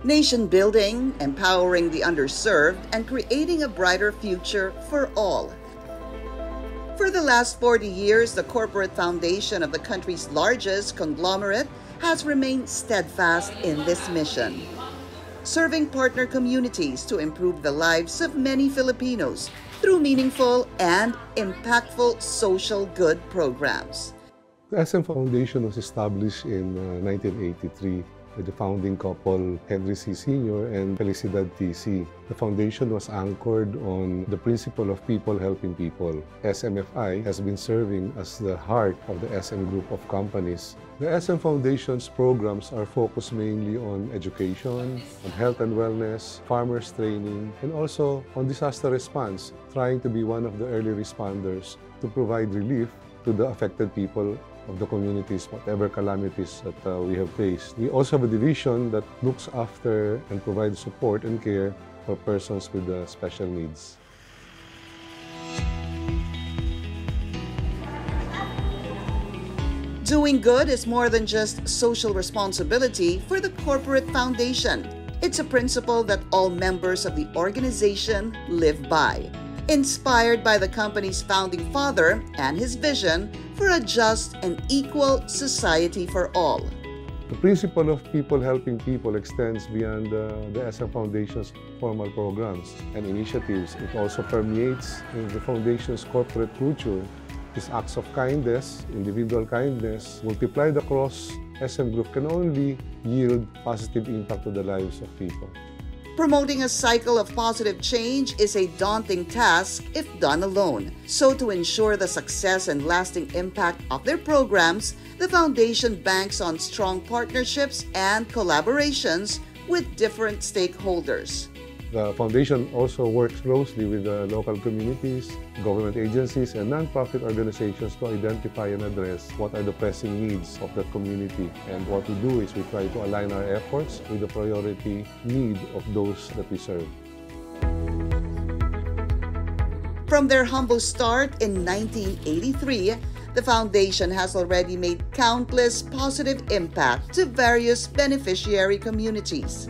Nation building, empowering the underserved, and creating a brighter future for all. For the last 40 years, the corporate foundation of the country's largest conglomerate has remained steadfast in this mission, serving partner communities to improve the lives of many Filipinos through meaningful and impactful social good programs. The SM Foundation was established in 1983 with the founding couple Henry C. Sr. and Felicidad T.C. The foundation was anchored on the principle of people helping people. SMFI has been serving as the heart of the SM group of companies. The SM Foundation's programs are focused mainly on education, on health and wellness, farmers training, and also on disaster response, trying to be one of the early responders to provide relief to the affected people of the communities, whatever calamities that we have faced. We also have a division that looks after and provides support and care for persons with special needs. Doing good is more than just social responsibility for the corporate foundation. It's a principle that all members of the organization live by, inspired by the company's founding father and his vision for a just and equal society for all. The principle of people helping people extends beyond the SM Foundation's formal programs and initiatives. It also permeates in the Foundation's corporate culture. These acts of kindness, individual kindness, multiplied across SM Group can only yield positive impact to the lives of people. Promoting a cycle of positive change is a daunting task if done alone. So to ensure the success and lasting impact of their programs, the foundation banks on strong partnerships and collaborations with different stakeholders. The foundation also works closely with the local communities, government agencies, and non-profit organizations to identify and address what are the pressing needs of the community. And what we do is we try to align our efforts with the priority need of those that we serve. From their humble start in 1983, the foundation has already made countless positive impact to various beneficiary communities,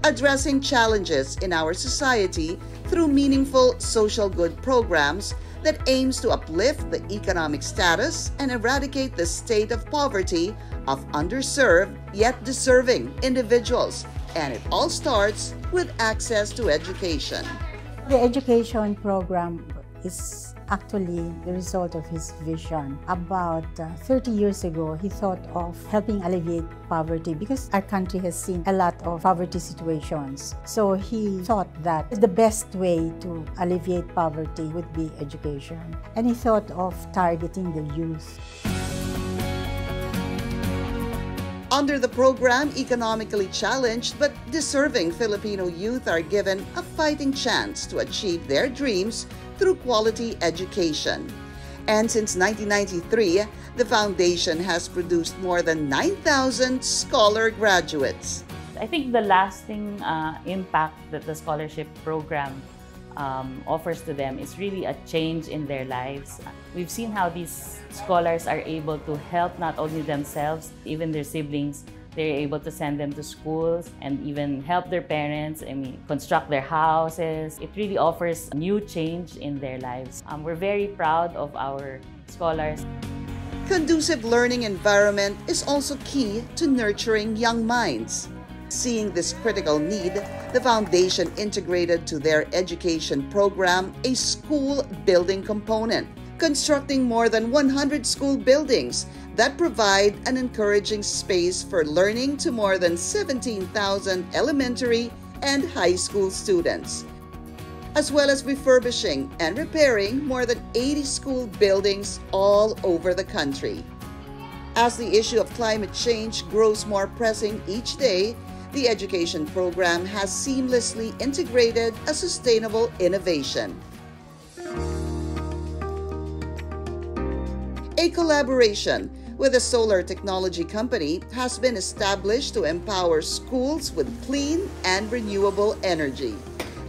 addressing challenges in our society through meaningful social good programs that aims to uplift the economic status and eradicate the state of poverty of underserved yet deserving individuals. And it all starts with access to education. The education program is actually the result of his vision. About 30 years ago, he thought of helping alleviate poverty because our country has seen a lot of poverty situations. So he thought that the best way to alleviate poverty would be education. And he thought of targeting the youth. Under the program, economically challenged but deserving Filipino youth are given a fighting chance to achieve their dreams through quality education. And since 1993, the foundation has produced more than 9,000 scholar graduates. I think the lasting impact that the scholarship program offers to them is really a change in their lives. We've seen how these scholars are able to help not only themselves, even their siblings. They're able to send them to schools and even help their parents, construct their houses. It really offers a new change in their lives. We're very proud of our scholars. Conducive learning environment is also key to nurturing young minds. Seeing this critical need, the foundation integrated to their education program a school building component, constructing more than 100 school buildings that provide an encouraging space for learning to more than 17,000 elementary and high school students, as well as refurbishing and repairing more than 80 school buildings all over the country. As the issue of climate change grows more pressing each day, the education program has seamlessly integrated a sustainable innovation. A collaboration with a solar technology company has been established to empower schools with clean and renewable energy.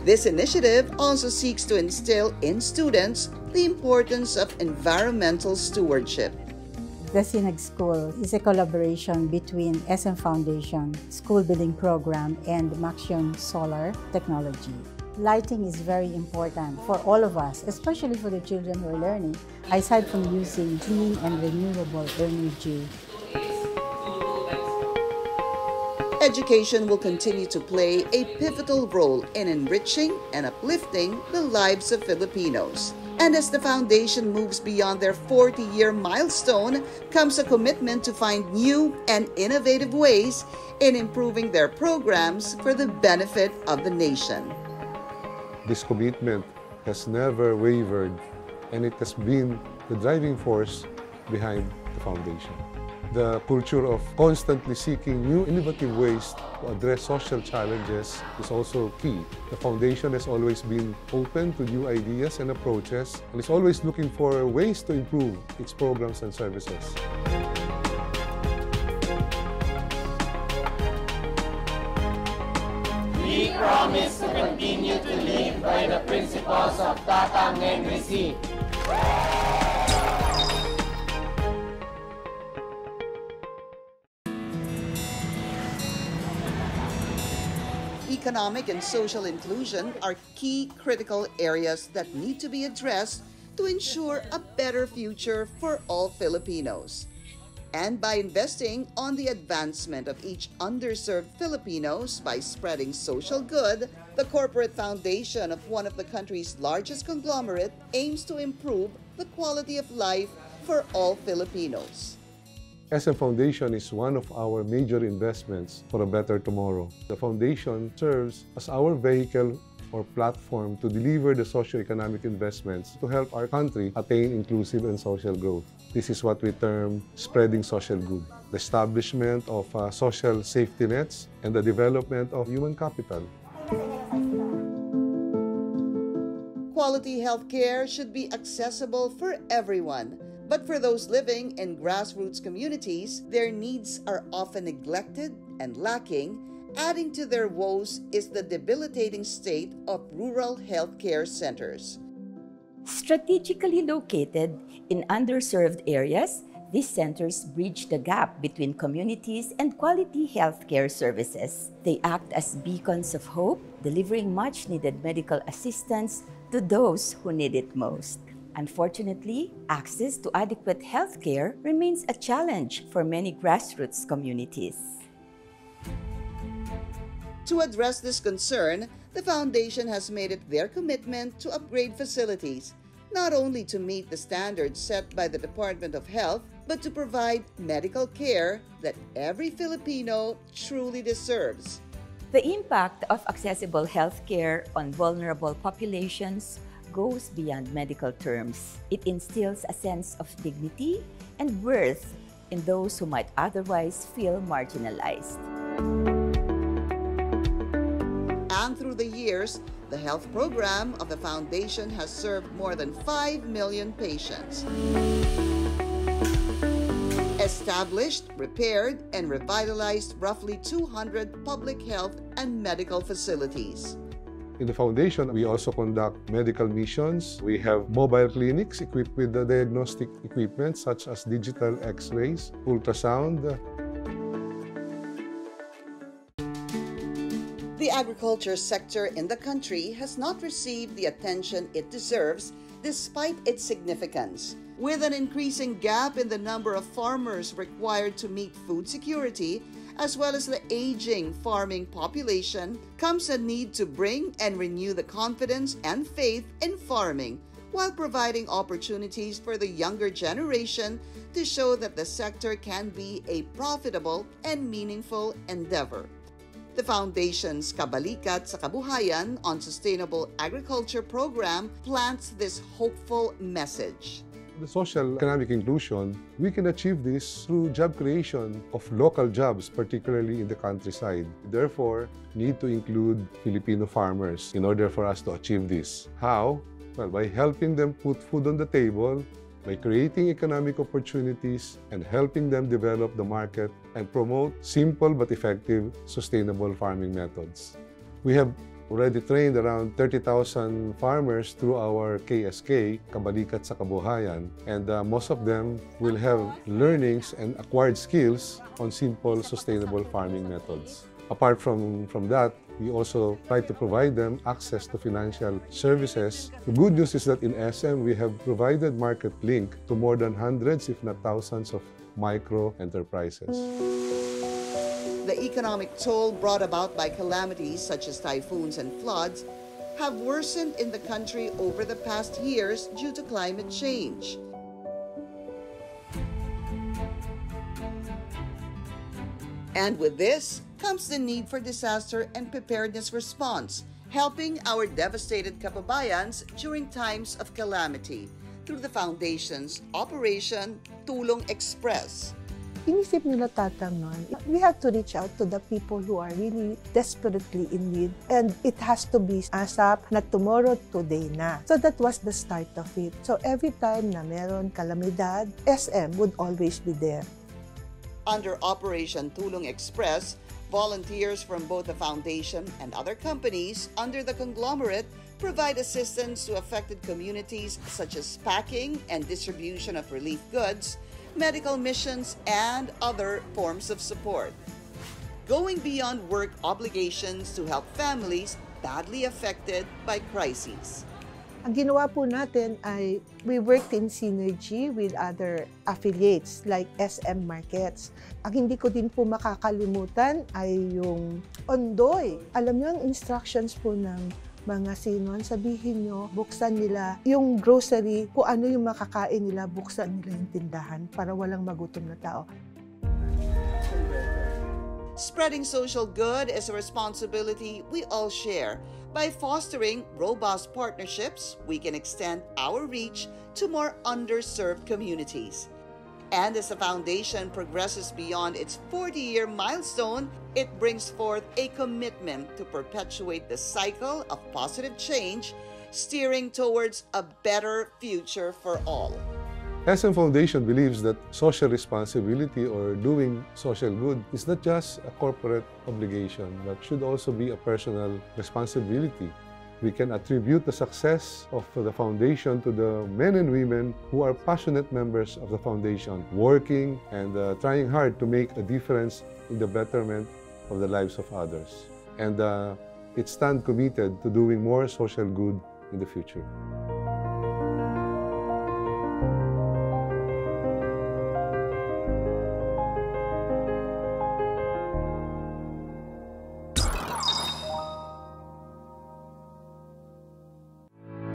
This initiative also seeks to instill in students the importance of environmental stewardship. The Sinag School is a collaboration between SM Foundation School Building Program and Maxion Solar Technology. Lighting is very important for all of us, especially for the children who are learning, aside from using clean and renewable energy. Education will continue to play a pivotal role in enriching and uplifting the lives of Filipinos. And as the foundation moves beyond their 40-year milestone, comes a commitment to find new and innovative ways in improving their programs for the benefit of the nation. This commitment has never wavered, and it has been the driving force behind the foundation. The culture of constantly seeking new innovative ways to address social challenges is also key. The foundation has always been open to new ideas and approaches, and is always looking for ways to improve its programs and services. We promise to continue to live by the principles of Tatang Henry. Economic and social inclusion are key critical areas that need to be addressed to ensure a better future for all Filipinos. And by investing on the advancement of each underserved Filipinos by spreading social good, the corporate foundation of one of the country's largest conglomerate aims to improve the quality of life for all Filipinos. SM Foundation is one of our major investments for a better tomorrow. The foundation serves as our vehicle or platform to deliver the socio-economic investments to help our country attain inclusive and social growth. This is what we term spreading social good, the establishment of social safety nets, and the development of human capital. Quality health care should be accessible for everyone. But for those living in grassroots communities, their needs are often neglected and lacking. Adding to their woes is the debilitating state of rural healthcare centers. Strategically located in underserved areas, these centers bridge the gap between communities and quality healthcare services. They act as beacons of hope, delivering much-needed medical assistance to those who need it most. Unfortunately, access to adequate health care remains a challenge for many grassroots communities. To address this concern, the foundation has made it their commitment to upgrade facilities, not only to meet the standards set by the Department of Health, but to provide medical care that every Filipino truly deserves. The impact of accessible health care on vulnerable populations goes beyond medical terms. It instills a sense of dignity and worth in those who might otherwise feel marginalized. And through the years, the health program of the foundation has served more than 5 million patients. Established, repaired, and revitalized roughly 200 public health and medical facilities. In the foundation, we also conduct medical missions. We have mobile clinics equipped with the diagnostic equipment such as digital x-rays, ultrasound. The agriculture sector in the country has not received the attention it deserves despite its significance. With an increasing gap in the number of farmers required to meet food security, as well as the aging farming population, comes a need to bring and renew the confidence and faith in farming, while providing opportunities for the younger generation to show that the sector can be a profitable and meaningful endeavor. The Foundation's Kabalikat sa Kabuhayan on Sustainable Agriculture program plants this hopeful message. The social economic inclusion, we can achieve this through job creation of local jobs, particularly in the countryside. Therefore, need to include Filipino farmers in order for us to achieve this. How? Well, by helping them put food on the table, by creating economic opportunities and helping them develop the market and promote simple but effective sustainable farming methods. We have already trained around 30,000 farmers through our KSK, Kabalikat sa Kabuhayan, and most of them will have learnings and acquired skills on simple, sustainable farming methods. Apart from that, we also try to provide them access to financial services. The good news is that in SM, we have provided market link to more than hundreds, if not thousands, of micro enterprises. The economic toll brought about by calamities such as typhoons and floods have worsened in the country over the past years due to climate change. And with this comes the need for disaster and preparedness response, helping our devastated kababayans during times of calamity through the Foundation's Operation Tulong Express. Inisip nila tatangon, we have to reach out to the people who are really desperately in need, and it has to be ASAP, not tomorrow, today na. So that was the start of it. So every time na meron kalamidad, SM would always be there. Under Operation Tulong Express, volunteers from both the Foundation and other companies under the conglomerate provide assistance to affected communities such as packing and distribution of relief goods, medical missions, and other forms of support. Going beyond work obligations to help families badly affected by crises. Ang ginawa po natin ay we worked in synergy with other affiliates like SM Markets. Ang hindi ko din po makakalimutan ay yung Ondoy. Alam niyo ang instructions po ng mga sinon, sabihin nyo, buksan nila yung grocery, kung ano yung makakain nila, buksan nila yung tindahan para walang magutom na tao. Spreading social good is a responsibility we all share. By fostering robust partnerships, we can extend our reach to more underserved communities. And as the Foundation progresses beyond its 40-year milestone, it brings forth a commitment to perpetuate the cycle of positive change, steering towards a better future for all. SM Foundation believes that social responsibility or doing social good is not just a corporate obligation, but should also be a personal responsibility. We can attribute the success of the Foundation to the men and women who are passionate members of the Foundation, working and trying hard to make a difference in the betterment of the lives of others. And it stands committed to doing more social good in the future.